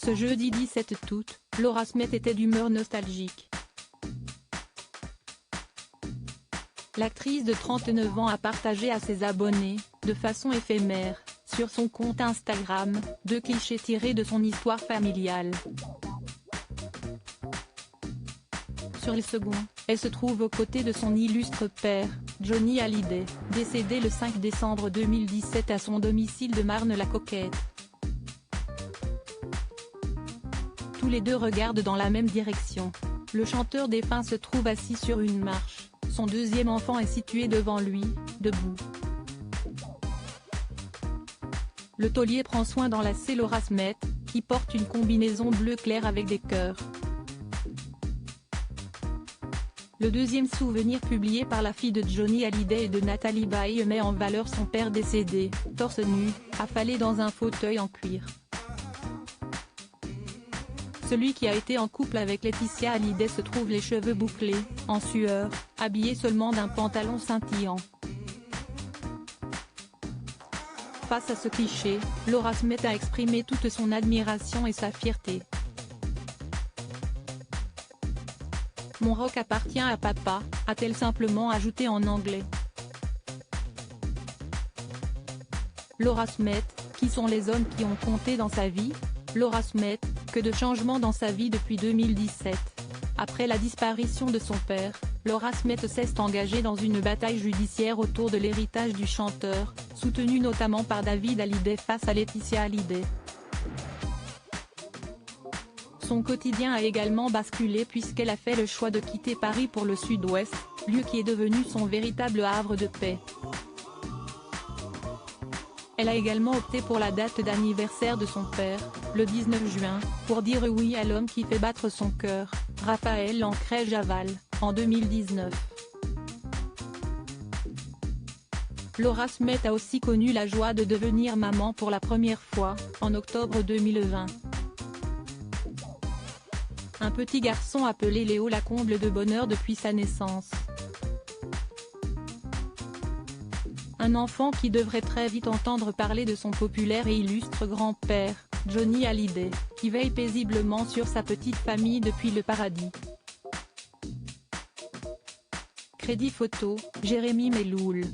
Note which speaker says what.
Speaker 1: Ce jeudi 17 août, Laura Smith était d'humeur nostalgique. L'actrice de 39 ans a partagé à ses abonnés, de façon éphémère, sur son compte Instagram, 2 clichés tirés de son histoire familiale. Sur le second, elle se trouve aux côtés de son illustre père, Johnny Hallyday, décédé le 5 décembre 2017 à son domicile de Marne-la-Coquette. Tous les deux regardent dans la même direction. Le chanteur défunt se trouve assis sur une marche, son deuxième enfant est situé devant lui, debout. Le taulier prend soin d'enlacer Laura Smith, qui porte une combinaison bleu clair avec des cœurs. Le deuxième souvenir publié par la fille de Johnny Hallyday et de Natalie Baye met en valeur son père décédé, torse nu, affalé dans un fauteuil en cuir. Celui qui a été en couple avec Laetitia Hallyday se trouve les cheveux bouclés, en sueur, habillé seulement d'un pantalon scintillant. Face à ce cliché, Laura Smith a exprimé toute son admiration et sa fierté. « Mon rock appartient à papa », a-t-elle simplement ajouté en anglais. Laura Smith, qui sont les hommes qui ont compté dans sa vie? Laura Smith, que de changements dans sa vie depuis 2017. Après la disparition de son père, Laura Smith s'est engagée dans une bataille judiciaire autour de l'héritage du chanteur, soutenu notamment par David Hallyday face à Laetitia Hallyday. Son quotidien a également basculé puisqu'elle a fait le choix de quitter Paris pour le Sud-Ouest, lieu qui est devenu son véritable havre de paix. Elle a également opté pour la date d'anniversaire de son père, le 19 juin, pour dire oui à l'homme qui fait battre son cœur, Raphaël Lancret-Javal, en 2019. Laura Smith a aussi connu la joie de devenir maman pour la première fois, en octobre 2020. Un petit garçon appelé Léo la comble de bonheur depuis sa naissance. Un enfant qui devrait très vite entendre parler de son populaire et illustre grand-père, Johnny Hallyday, qui veille paisiblement sur sa petite famille depuis le paradis. Crédit photo, Jérémy Meloul.